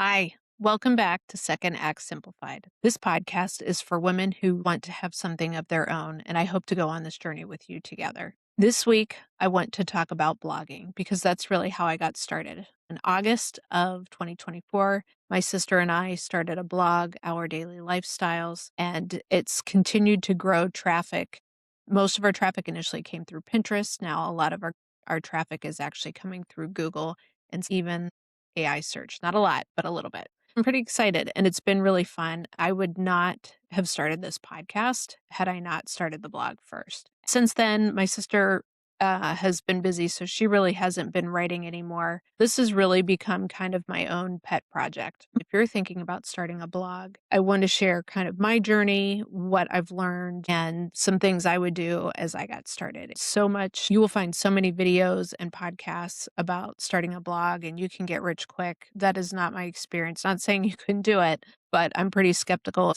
Hi, welcome back to Second Act Simplified. This podcast is for women who want to have something of their own, and I hope to go on this journey with you together. This week, I want to talk about blogging because that's really how I got started. In August of 2024, my sister and I started a blog, Our Daily Lifestyles, and it's continued to grow traffic. Most of our traffic initially came through Pinterest. Now, a lot of our traffic is actually coming through Google and even AI search. Not a lot, but a little bit. I'm pretty excited and it's been really fun. I would not have started this podcast had I not started the blog first. Since then, my sister has been busy, so she really hasn't been writing anymore. This has really become kind of my own pet project. If you're thinking about starting a blog, I want to share kind of my journey, what I've learned, and some things I would do as I got started. So much, you will find so many videos and podcasts about starting a blog, and you can get rich quick. That is not my experience. Not saying you couldn't do it, but I'm pretty skeptical.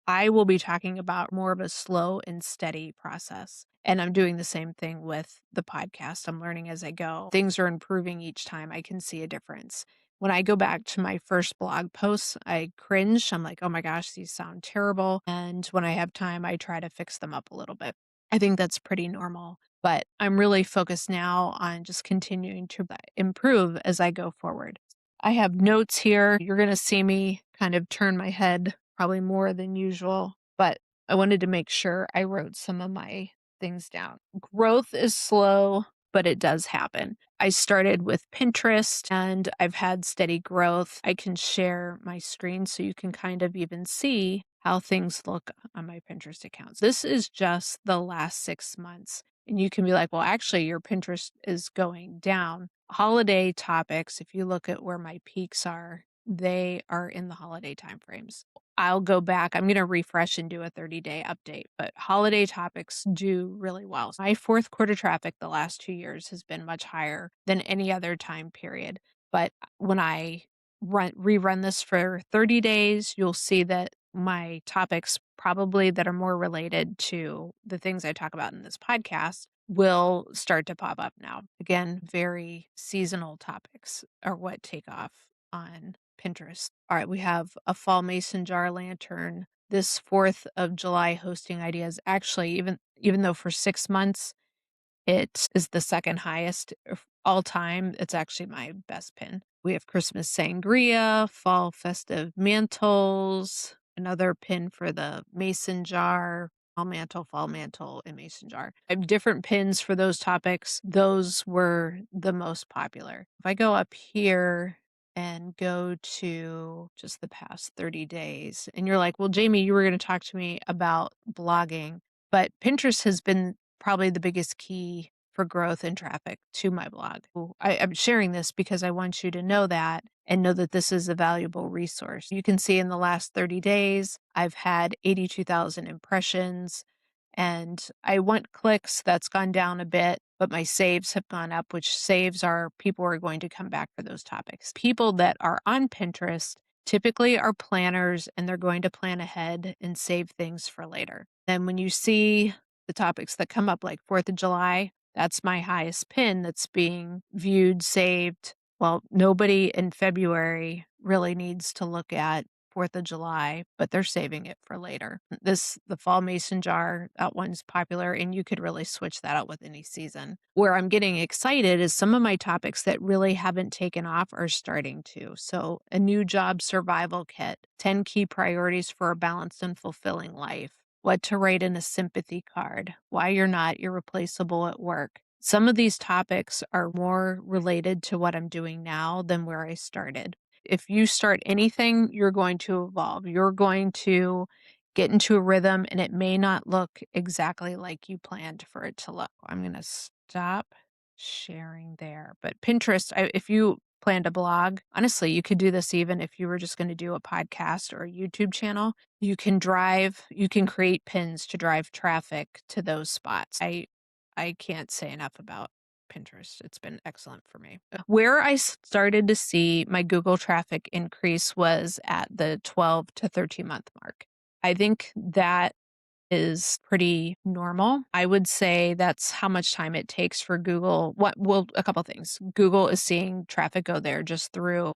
I will be talking about more of a slow and steady process. And I'm doing the same thing with the podcast. I'm learning as I go. Things are improving each time. I can see a difference. When I go back to my first blog posts, I cringe. I'm like, oh my gosh, these sound terrible. And when I have time, I try to fix them up a little bit. I think that's pretty normal. But I'm really focused now on just continuing to improve as I go forward. I have notes here. You're going to see me kind of turn my head probably more than usual, but I wanted to make sure I wrote some of my things down. Growth is slow, but it does happen. I started with Pinterest and I've had steady growth. I can share my screen so you can kind of even see how things look on my Pinterest accounts. This is just the last 6 months. And you can be like, well, actually, your Pinterest is going down. Holiday topics, if you look at where my peaks are, they are in the holiday timeframes. I'll go back. I'm going to refresh and do a 30-day update, but holiday topics do really well. My fourth quarter traffic the last 2 years has been much higher than any other time period. But when I rerun this for 30 days, you'll see that my topics probably that are more related to the things I talk about in this podcast will start to pop up now. Again, very seasonal topics are what take off on Pinterest. All right, we have a fall mason jar lantern. This 4th of July hosting ideas. Actually, even though for 6 months it is the second highest of all time, it's actually my best pin. We have Christmas sangria, fall festive mantles, another pin for the mason jar, fall mantle, and mason jar. I have different pins for those topics. Those were the most popular. If I go up here and go to just the past 30 days, and you're like, well, Jamie, you were going to talk to me about blogging, but Pinterest has been probably the biggest key for growth and traffic to my blog. I'm sharing this because I want you to know that and know that this is a valuable resource. You can see in the last 30 days, I've had 82,000 impressions and I want clicks. That's gone down a bit, but my saves have gone up, which saves are people are going to come back for those topics. People that are on Pinterest typically are planners and they're going to plan ahead and save things for later. Then when you see the topics that come up like 4th of July, that's my highest pin that's being viewed, saved. Well, nobody in February really needs to look at 4th of July, but they're saving it for later. The fall mason jar, that one's popular, and you could really switch that out with any season. Where I'm getting excited is some of my topics that really haven't taken off are starting to. So, a new job survival kit, 10 key priorities for a balanced and fulfilling life, what to write in a sympathy card, why you're not irreplaceable at work. Some of these topics are more related to what I'm doing now than where I started. If you start anything, you're going to evolve. You're going to get into a rhythm and it may not look exactly like you planned for it to look. I'm going to stop sharing there. But Pinterest, if you planned a blog, honestly, you could do this even if you were just going to do a podcast or a YouTube channel. You can create pins to drive traffic to those spots. I can't say enough about Pinterest. It's been excellent for me. Where I started to see my Google traffic increase was at the 12 to 13 month mark. I think that is pretty normal. I would say that's how much time it takes for Google. A couple things. Google is seeing traffic go there just through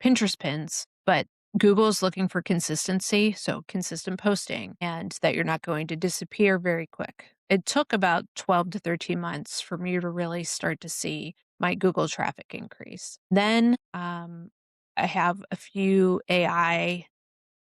Pinterest pins, but Google is looking for consistency, so consistent posting, and that you're not going to disappear very quick. It took about 12 to 13 months for me to really start to see my Google traffic increase. Then I have a few AI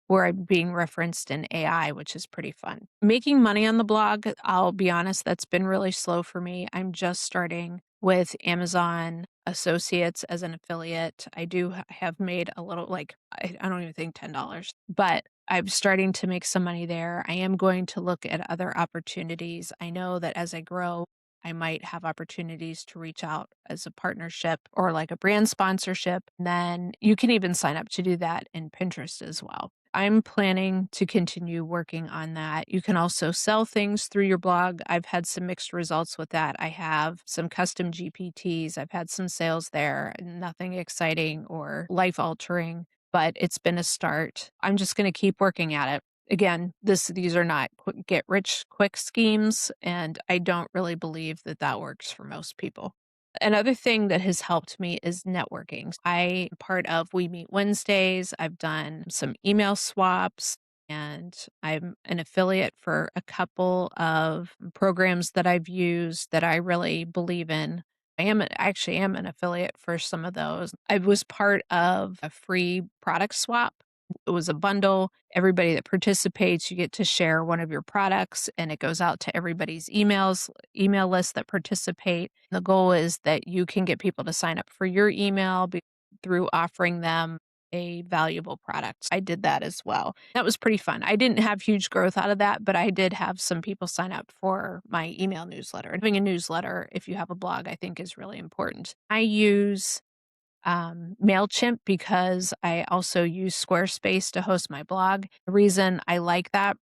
where I'm being referenced in AI, which is pretty fun. Making money on the blog, I'll be honest, that's been really slow for me. I'm just starting with Amazon Associates as an affiliate. I do have made a little, like, I don't even think $10, but I'm starting to make some money there. I am going to look at other opportunities. I know that as I grow, I might have opportunities to reach out as a partnership or like a brand sponsorship. And then you can even sign up to do that in Pinterest as well. I'm planning to continue working on that. You can also sell things through your blog. I've had some mixed results with that. I have some custom GPTs. I've had some sales there, nothing exciting or life altering, but it's been a start. I'm just going to keep working at it. Again, these are not get rich quick schemes, and I don't really believe that that works for most people. Another thing that has helped me is networking. I am part of We Meet Wednesdays. I've done some email swaps, and I'm an affiliate for a couple of programs that I've used that I really believe in. Actually am an affiliate for some of those. I was part of a free product swap. It was a bundle. Everybody that participates, you get to share one of your products, and it goes out to everybody's email list that participate. The goal is that you can get people to sign up for your through offering them a valuable product. I did that as well. That was pretty fun. I didn't have huge growth out of that, but I did have some people sign up for my email newsletter. Having a newsletter, if you have a blog, I think is really important. I use MailChimp because I also use Squarespace to host my blog. The reason I like that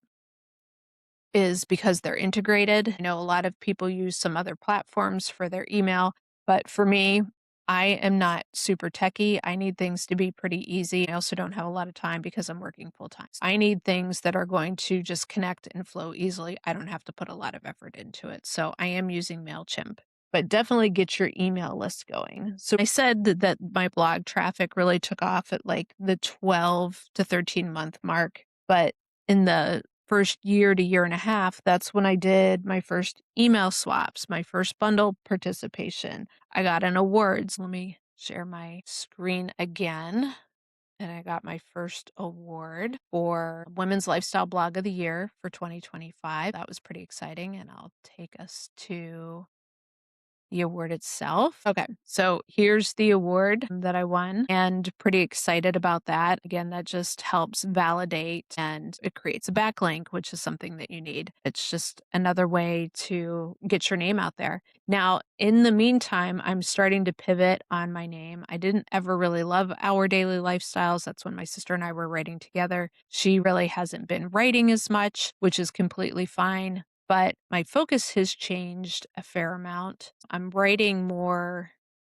is because they're integrated. I know a lot of people use some other platforms for their email, but for me, I am not super techy. I need things to be pretty easy. I also don't have a lot of time because I'm working full time. I need things that are going to just connect and flow easily. I don't have to put a lot of effort into it. So I am using MailChimp, but definitely get your email list going. So I said that my blog traffic really took off at like the 12 to 13 month mark, but in the first year to year and a half, that's when I did my first email swaps, my first bundle participation. I got an awards. Let me share my screen again. And I got my first award for Women's Lifestyle Blog of the Year for 2025. That was pretty exciting. And I'll take us to the award itself. Okay, so here's the award that I won, and pretty excited about that. Again, that just helps validate and it creates a backlink, which is something that you need. It's just another way to get your name out there. Now, in the meantime, I'm starting to pivot on my name. I didn't ever really love Our Daily Lifestyles. That's when my sister and I were writing together. She really hasn't been writing as much, which is completely fine. But my focus has changed a fair amount. I'm writing more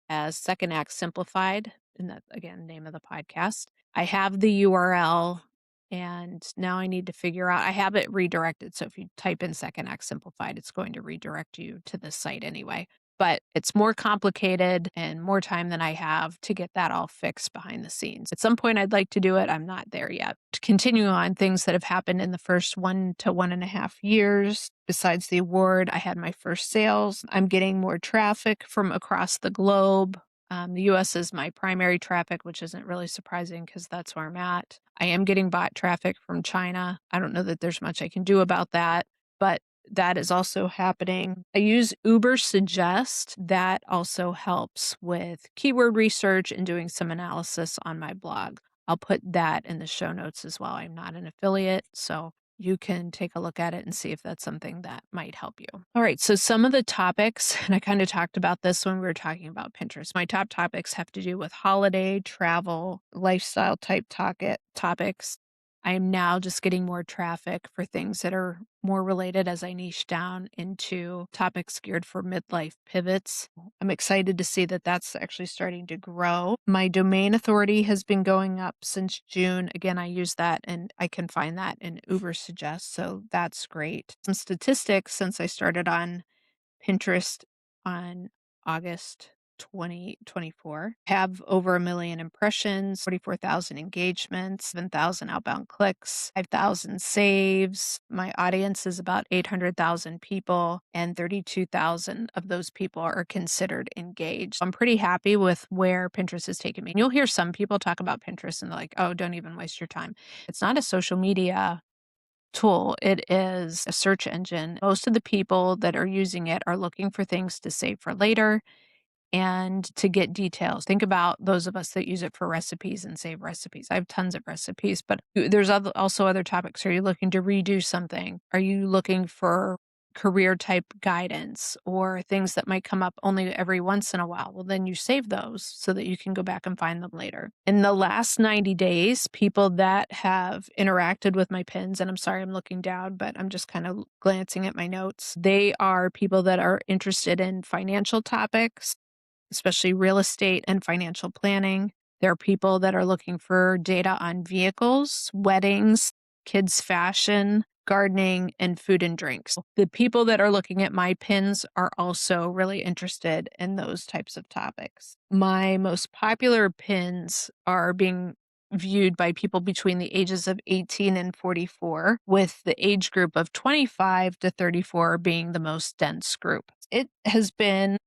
as Second Act Simplified, and that, again, name of the podcast. I have the URL, and now I need to figure out, I have it redirected. So if you type in Second Act Simplified, it's going to redirect you to the site anyway. But it's more complicated and more time than I have to get that all fixed behind the scenes. At some point, I'd like to do it. I'm not there yet. To continue on things that have happened in the first 1 to 1.5 years, besides the award, I had my first sales. I'm getting more traffic from across the globe. The US is my primary traffic, which isn't really surprising because that's where I'm at. I am getting bot traffic from China. I don't know that there's much I can do about that, but that is also happening. I use Uber Suggest. That also helps with keyword research and doing some analysis on my blog. I'll put that in the show notes as well. I'm not an affiliate, so you can take a look at it and see if that's something that might help you. All right, so some of the topics, and I kind of talked about this when we were talking about Pinterest. My top topics have to do with holiday, travel, lifestyle type topics. I am now just getting more traffic for things that are more related as I niche down into topics geared for midlife pivots. I'm excited to see that that's actually starting to grow. My domain authority has been going up since June. Again, I use that and I can find that in Uber Suggest, so that's great. Some statistics since I started on Pinterest on August 2024. Have over 1 million impressions, 44,000 engagements, 7,000 outbound clicks, 5,000 saves. My audience is about 800,000 people, and 32,000 of those people are considered engaged. I'm pretty happy with where Pinterest has taken me. You'll hear some people talk about Pinterest and they're like, oh, don't even waste your time. It's not a social media tool. It is a search engine. Most of the people that are using it are looking for things to save for later and to get details. Think about those of us that use it for recipes and save recipes. I have tons of recipes, but there's also other topics. Are you looking to redo something? Are you looking for career type guidance or things that might come up only every once in a while? Well, then you save those so that you can go back and find them later. In the last 90 days, people that have interacted with my pins, and I'm sorry I'm looking down, but I'm just kind of glancing at my notes. They are people that are interested in financial topics, especially real estate and financial planning. There are people that are looking for data on vehicles, weddings, kids' fashion, gardening, and food and drinks. The people that are looking at my pins are also really interested in those types of topics. My most popular pins are being viewed by people between the ages of 18 and 44, with the age group of 25 to 34 being the most dense group. It has been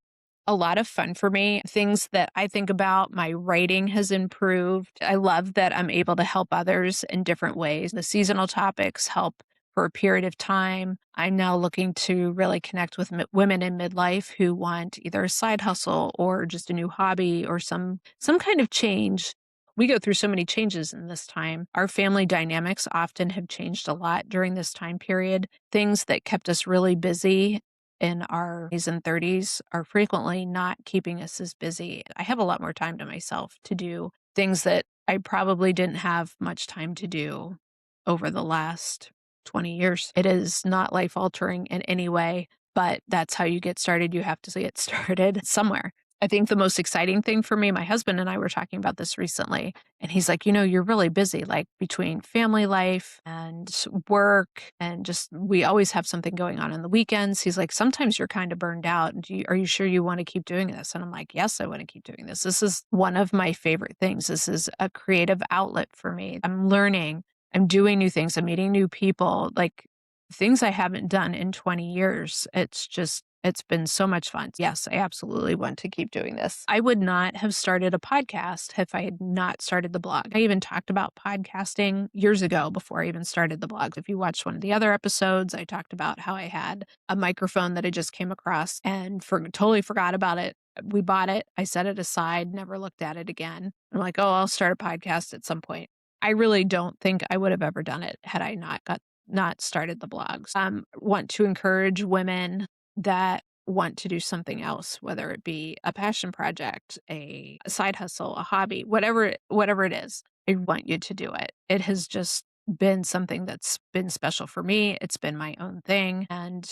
a lot of fun for me. Things that I think about, my writing has improved. I love that I'm able to help others in different ways. The seasonal topics help for a period of time. I'm now looking to really connect with women in midlife who want either a side hustle or just a new hobby or some kind of change. We go through so many changes in this time. Our family dynamics often have changed a lot during this time period. Things that kept us really busy in our 20s and 30s are frequently not keeping us as busy. I have a lot more time to myself to do things that I probably didn't have much time to do over the last 20 years. It is not life altering in any way, but that's how you get started. You have to get started somewhere. I think the most exciting thing for me, my husband and I were talking about this recently, and he's like, you're really busy, like between family life and work, and just we always have something going on the weekends. He's like, sometimes you're kind of burned out. Are you sure you want to keep doing this? And I'm like, yes, I want to keep doing this. This is one of my favorite things. This is a creative outlet for me. I'm learning, I'm doing new things, I'm meeting new people, like things I haven't done in 20 years. It's been so much fun. Yes, I absolutely want to keep doing this. I would not have started a podcast if I had not started the blog. I even talked about podcasting years ago before I even started the blog. If you watched one of the other episodes, I talked about how I had a microphone that I just came across and totally forgot about it. We bought it. I set it aside, never looked at it again. I'm like, oh, I'll start a podcast at some point. I really don't think I would have ever done it had I not started the blogs. Want to encourage women that want to do something else, whether it be a passion project, a side hustle, a hobby, whatever it is. I want you to do it. It has just been something that's been special for me. It's been my own thing, and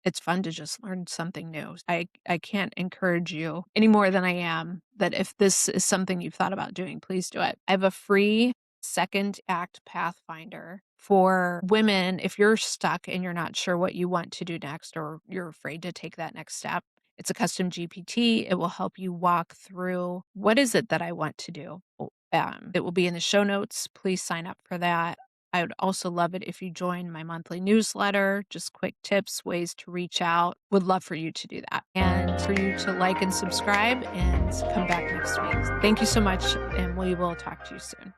it's fun to just learn something new. I can't encourage you any more than I am that if this is something you've thought about doing, please do it. I have a free second act pathfinder for women. If you're stuck and you're not sure what you want to do next, or you're afraid to take that next step, it's a custom GPT. It will help you walk through, what is it that I want to do? It will be in the show notes. Please sign up for that. I would also love it if you join my monthly newsletter, just quick tips, ways to reach out. Would love for you to do that, and for you to like and subscribe and come back next week. Thank you so much, and we will talk to you soon.